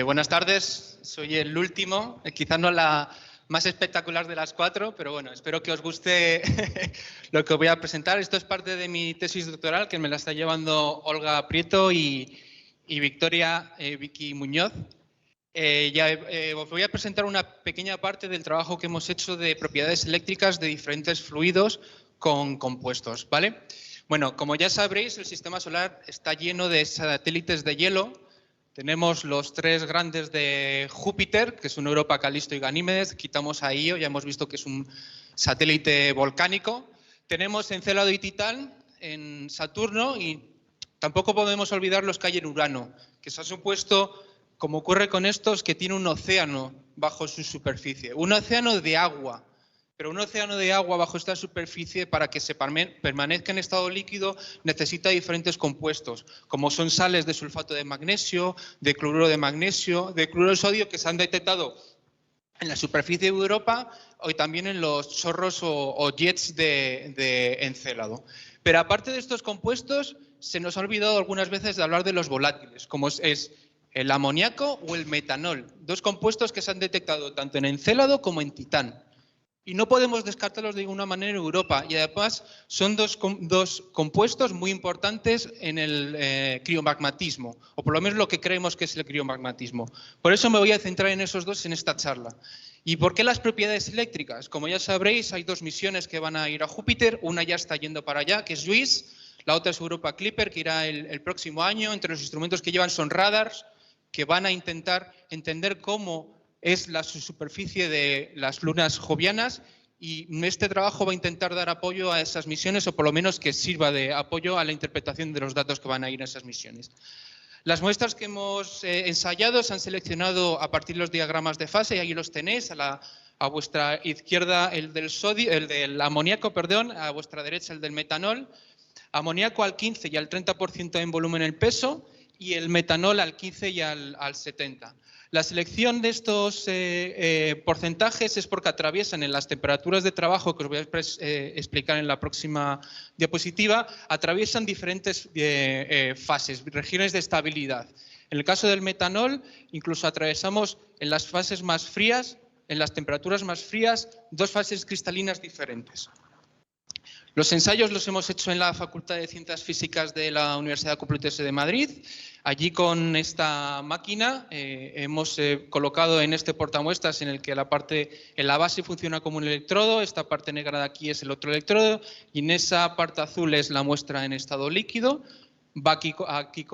Buenas tardes, soy el último, quizás no la más espectacular de las cuatro, pero bueno, espero que os guste lo que os voy a presentar. Esto es parte de mi tesis doctoral, que me la está llevando Olga Prieto y Victoria Vicky Muñoz. Os voy a presentar una pequeña parte del trabajo que hemos hecho de propiedades eléctricas de diferentes fluidos con compuestos, ¿vale? Bueno, como ya sabréis, el sistema solar está lleno de satélites de hielo. Tenemos los tres grandes de Júpiter, que son Europa, Calisto y Ganímedes. Quitamos a Io, ya hemos visto que es un satélite volcánico. Tenemos Encélado y Titán en Saturno y tampoco podemos olvidar los que hay en Urano, que se ha supuesto, como ocurre con estos, que tiene un océano bajo su superficie. Un océano de agua. Pero un océano de agua bajo esta superficie, para que se permanezca en estado líquido, necesita diferentes compuestos, como son sales de sulfato de magnesio, de cloruro de magnesio, de cloruro de sodio, que se han detectado en la superficie de Europa y también en los chorros o jets de Encélado. Pero aparte de estos compuestos, se nos ha olvidado algunas veces de hablar de los volátiles, como es el amoníaco o el metanol, dos compuestos que se han detectado tanto en Encélado como en Titán. Y no podemos descartarlos de ninguna manera en Europa. Y además son dos compuestos muy importantes en el criomagmatismo, o por lo menos lo que creemos que es el criomagmatismo. Por eso me voy a centrar en esos dos en esta charla. ¿Y por qué las propiedades eléctricas? Como ya sabréis, hay dos misiones que van a ir a Júpiter. Una ya está yendo para allá, que es JUICE. La otra es Europa Clipper, que irá el próximo año. Entre los instrumentos que llevan son radars, que van a intentar entender cómo es la superficie de las lunas jovianas, y este trabajo va a intentar dar apoyo a esas misiones, o por lo menos que sirva de apoyo a la interpretación de los datos que van a ir a esas misiones. Las muestras que hemos ensayado se han seleccionado a partir de los diagramas de fase, y ahí los tenéis, a vuestra izquierda el del amoníaco, perdón, a vuestra derecha el del metanol, amoníaco al 15 y al 30% en volumen en peso, y el metanol al 15 y al 70%. La selección de estos porcentajes es porque atraviesan en las temperaturas de trabajo, que os voy a explicar en la próxima diapositiva, atraviesan diferentes fases, regiones de estabilidad. En el caso del metanol, incluso atravesamos en las fases más frías, en las temperaturas más frías, dos fases cristalinas diferentes. Los ensayos los hemos hecho en la Facultad de Ciencias Físicas de la Universidad Complutense de Madrid. Allí, con esta máquina, hemos colocado en este portamuestras en el que en la base funciona como un electrodo, esta parte negra de aquí es el otro electrodo, y en esa parte azul es la muestra en estado líquido. Va aquí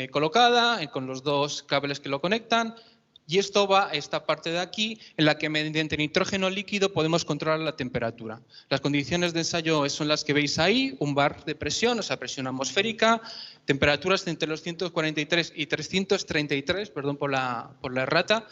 colocada, con los dos cables que lo conectan. Y esto va a esta parte de aquí, en la que mediante nitrógeno líquido podemos controlar la temperatura. Las condiciones de ensayo son las que veis ahí, un bar de presión, o sea, presión atmosférica, temperaturas entre los 143 y 333, perdón por la errata,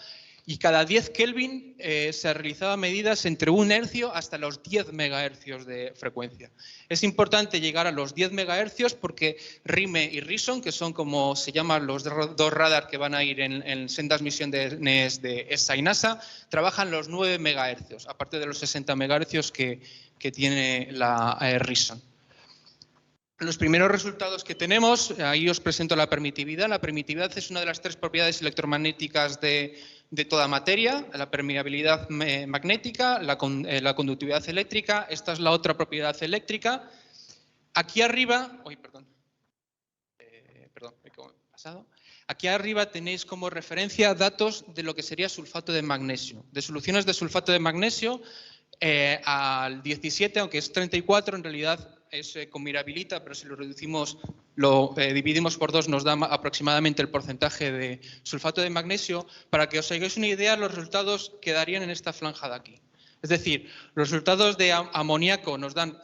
y cada 10 Kelvin se realizaban medidas entre 1 hercio hasta los 10 megahercios de frecuencia. Es importante llegar a los 10 megahercios porque RIME y RISON, que son como se llaman los dos radar que van a ir en sendas misiones de ESA y NASA, trabajan los 9 megahercios, aparte de los 60 megahercios que tiene la RISON. Los primeros resultados que tenemos, ahí os presento la permitividad. La permitividad es una de las tres propiedades electromagnéticas de toda materia: la permeabilidad magnética, la conductividad eléctrica. Esta es la otra propiedad eléctrica. Aquí arriba, aquí arriba tenéis como referencia datos de lo que sería sulfato de magnesio, de soluciones de sulfato de magnesio al 17, aunque es 34, en realidad es con mirabilita, pero si lo reducimos, lo dividimos por 2, nos da aproximadamente el porcentaje de sulfato de magnesio. Para que os hagáis una idea, los resultados quedarían en esta franja de aquí. Es decir, los resultados de amoníaco nos dan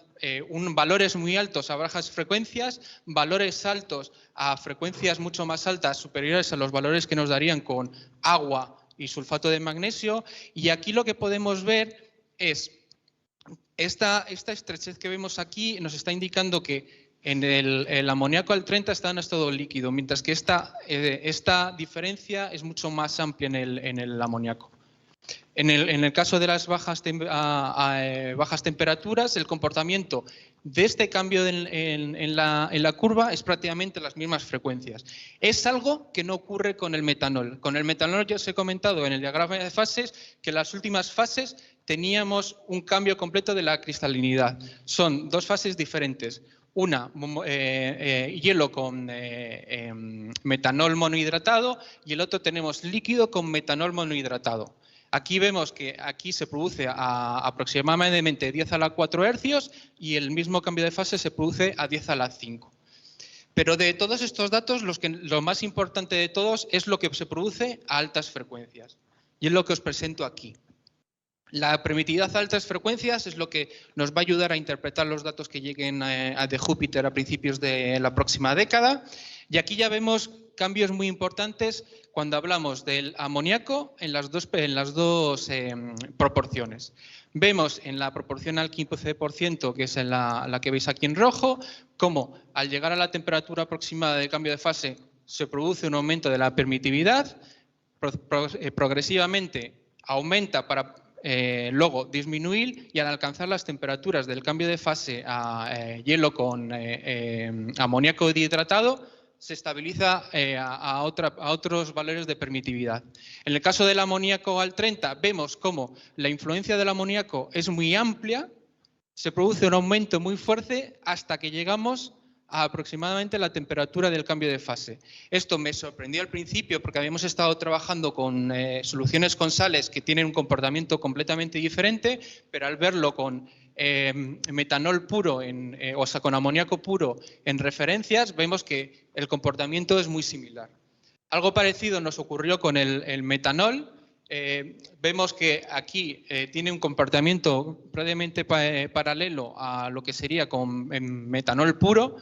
valores muy altos a bajas frecuencias, valores altos a frecuencias mucho más altas, superiores a los valores que nos darían con agua y sulfato de magnesio. Y aquí lo que podemos ver es esta estrechez que vemos aquí nos está indicando que en el amoníaco al 30 está en estado líquido, mientras que esta diferencia es mucho más amplia en el amoníaco. En el caso de las bajas temperaturas, el comportamiento de este cambio en la curva es prácticamente las mismas frecuencias. Es algo que no ocurre con el metanol. Con el metanol ya os he comentado en el diagrama de fases que en las últimas fases teníamos un cambio completo de la cristalinidad. Son dos fases diferentes. Una, hielo con metanol monohidratado y el otro tenemos líquido con metanol monohidratado. Aquí vemos que aquí se produce a aproximadamente 10 a la 4 hercios y el mismo cambio de fase se produce a 10 a la 5. Pero de todos estos datos, lo más importante de todos es lo que se produce a altas frecuencias. Y es lo que os presento aquí. La permitividad a altas frecuencias es lo que nos va a ayudar a interpretar los datos que lleguen de Júpiter a principios de la próxima década. Y aquí ya vemos cambios muy importantes cuando hablamos del amoníaco en las dos proporciones. Vemos en la proporción al 15%, que es la que veis aquí en rojo, cómo al llegar a la temperatura aproximada de cambio de fase se produce un aumento de la permitividad, progresivamente aumenta para luego disminuir y al alcanzar las temperaturas del cambio de fase a hielo con amoníaco dihidratado se estabiliza a otros valores de permitividad. En el caso del amoníaco al 30 vemos cómo la influencia del amoníaco es muy amplia, se produce un aumento muy fuerte hasta que llegamos a aproximadamente la temperatura del cambio de fase. Esto me sorprendió al principio porque habíamos estado trabajando con soluciones con sales que tienen un comportamiento completamente diferente, pero al verlo con metanol puro, o sea, con amoníaco puro en referencias, vemos que el comportamiento es muy similar. Algo parecido nos ocurrió con el metanol. Vemos que aquí tiene un comportamiento probablemente paralelo a lo que sería con metanol puro.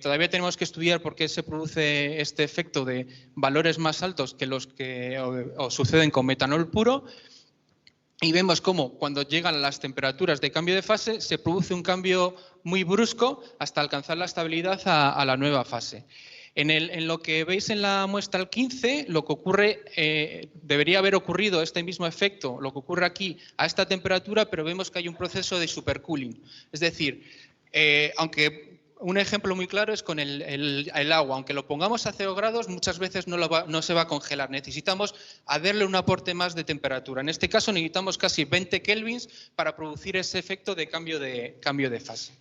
Todavía tenemos que estudiar por qué se produce este efecto de valores más altos que los que suceden con metanol puro. Y vemos cómo cuando llegan las temperaturas de cambio de fase se produce un cambio muy brusco hasta alcanzar la estabilidad a la nueva fase. En lo que veis en la muestra al 15, lo que ocurre, debería haber ocurrido este mismo efecto, lo que ocurre aquí a esta temperatura, pero vemos que hay un proceso de supercooling. Es decir, aunque un ejemplo muy claro es con el agua. Aunque lo pongamos a 0 grados, muchas veces no se va a congelar. Necesitamos darle un aporte más de temperatura. En este caso necesitamos casi 20 kelvins para producir ese efecto de cambio de fase.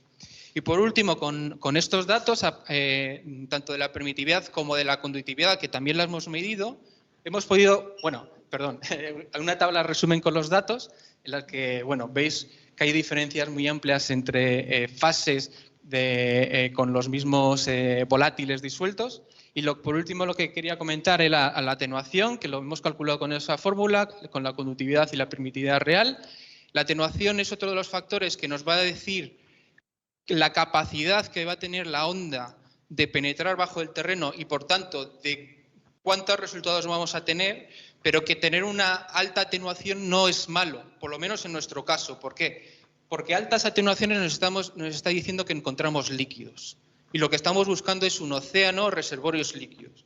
Y por último, con estos datos, tanto de la permitividad como de la conductividad, que también las hemos medido, hemos podido, una tabla resumen con los datos, en la que, veis que hay diferencias muy amplias entre fases con los mismos volátiles disueltos. Y por último, lo que quería comentar es la atenuación, que lo hemos calculado con esa fórmula, con la conductividad y la permitividad real. La atenuación es otro de los factores que nos va a decir la capacidad que va a tener la onda de penetrar bajo el terreno y, por tanto, de cuántos resultados vamos a tener, pero que tener una alta atenuación no es malo, por lo menos en nuestro caso. ¿Por qué? Porque altas atenuaciones nos está diciendo que encontramos líquidos. Y lo que estamos buscando es un océano, reservorios líquidos.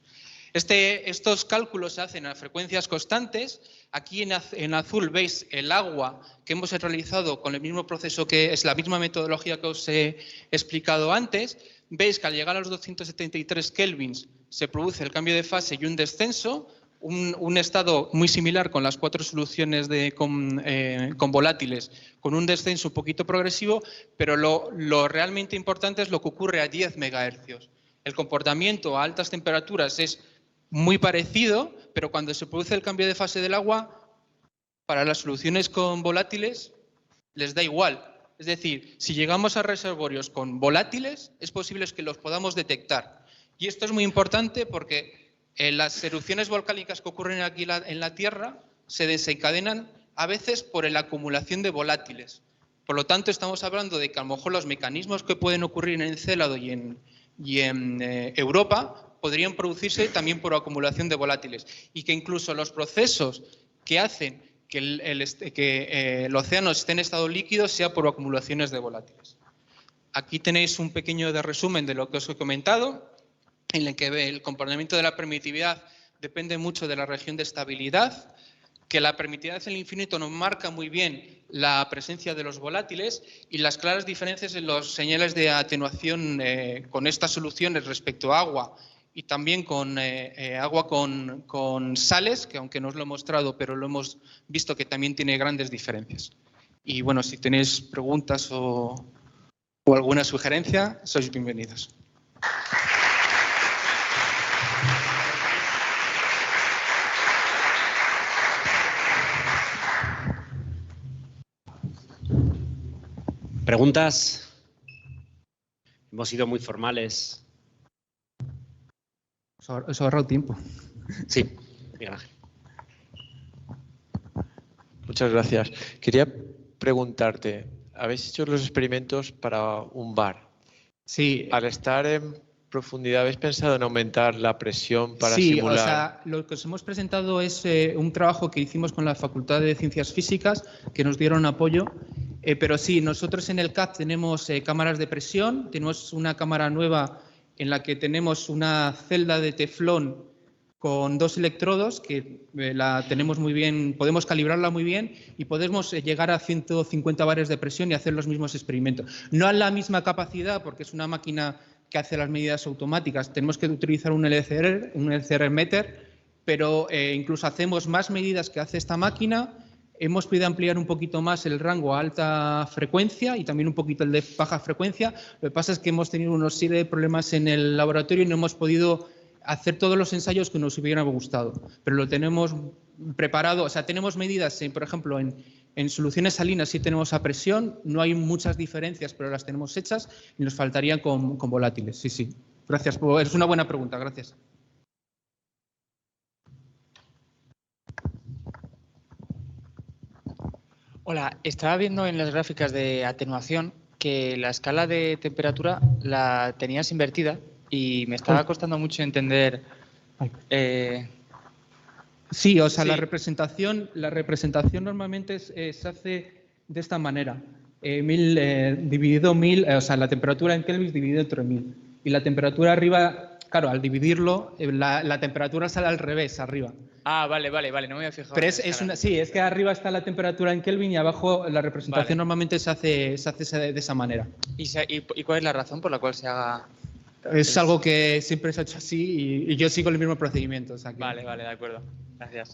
Estos cálculos se hacen a frecuencias constantes. Aquí en azul veis el agua que hemos realizado con el mismo proceso, que es la misma metodología que os he explicado antes. Veis que al llegar a los 273 kelvins se produce el cambio de fase y un descenso, un estado muy similar con las 4 soluciones con volátiles, con un descenso un poquito progresivo, pero lo realmente importante es lo que ocurre a 10 megahercios. El comportamiento a altas temperaturas es muy parecido, pero cuando se produce el cambio de fase del agua, para las soluciones con volátiles les da igual. Es decir, si llegamos a reservorios con volátiles, es posible que los podamos detectar. Y esto es muy importante porque las erupciones volcánicas que ocurren aquí en la Tierra se desencadenan a veces por la acumulación de volátiles. Por lo tanto, estamos hablando de que a lo mejor los mecanismos que pueden ocurrir en Encélado y en Europa podrían producirse también por acumulación de volátiles, y que incluso los procesos que hacen que el océano esté en estado líquido sea por acumulaciones de volátiles. Aquí tenéis un pequeño resumen de lo que os he comentado, en el que el comportamiento de la permitividad depende mucho de la región de estabilidad. que la permitividad en el infinito nos marca muy bien la presencia de los volátiles y las claras diferencias en los señales de atenuación con estas soluciones respecto a agua y también con agua con sales, que aunque no os lo he mostrado, pero lo hemos visto que también tiene grandes diferencias. Y bueno, si tenéis preguntas o alguna sugerencia, sois bienvenidos. ¿Preguntas? Hemos sido muy formales. Os ha ahorrado tiempo. Sí, Miguel Ángel. Muchas gracias. Quería preguntarte, habéis hecho los experimentos para un bar. Sí. Al estar en profundidad, ¿habéis pensado en aumentar la presión para simular? Sí, o sea, lo que os hemos presentado es un trabajo que hicimos con la Facultad de Ciencias Físicas, que nos dieron apoyo. Pero sí, nosotros en el CAD tenemos cámaras de presión, tenemos una cámara nueva en la que tenemos una celda de teflón con 2 electrodos que la tenemos muy bien, podemos calibrarla muy bien y podemos llegar a 150 bares de presión y hacer los mismos experimentos. No a la misma capacidad porque es una máquina que hace las medidas automáticas, tenemos que utilizar un LCR meter, pero incluso hacemos más medidas que hace esta máquina. Hemos podido ampliar un poquito más el rango a alta frecuencia y también un poquito el de baja frecuencia. Lo que pasa es que hemos tenido una serie de problemas en el laboratorio y no hemos podido hacer todos los ensayos que nos hubieran gustado. Pero lo tenemos preparado. O sea, tenemos medidas, por ejemplo, en soluciones salinas sí tenemos a presión. No hay muchas diferencias, pero las tenemos hechas y nos faltarían con volátiles. Sí, sí. Gracias. Es una buena pregunta. Gracias. Hola, estaba viendo en las gráficas de atenuación que la escala de temperatura la tenías invertida y me estaba costando mucho entender. Sí, o sea, sí. la representación normalmente se hace de esta manera. 1000 dividido 1000, o sea, la temperatura en Kelvin dividido entre 1000. Y la temperatura arriba, claro, al dividirlo, la temperatura sale al revés, arriba. Ah, vale, no me había fijado. Pero es que arriba está la temperatura en Kelvin y abajo la representación normalmente se hace de esa manera. ¿Y cuál es la razón por la cual se haga? Es algo que siempre se ha hecho así y yo sigo el mismo procedimiento. O sea que... Vale, de acuerdo. Gracias.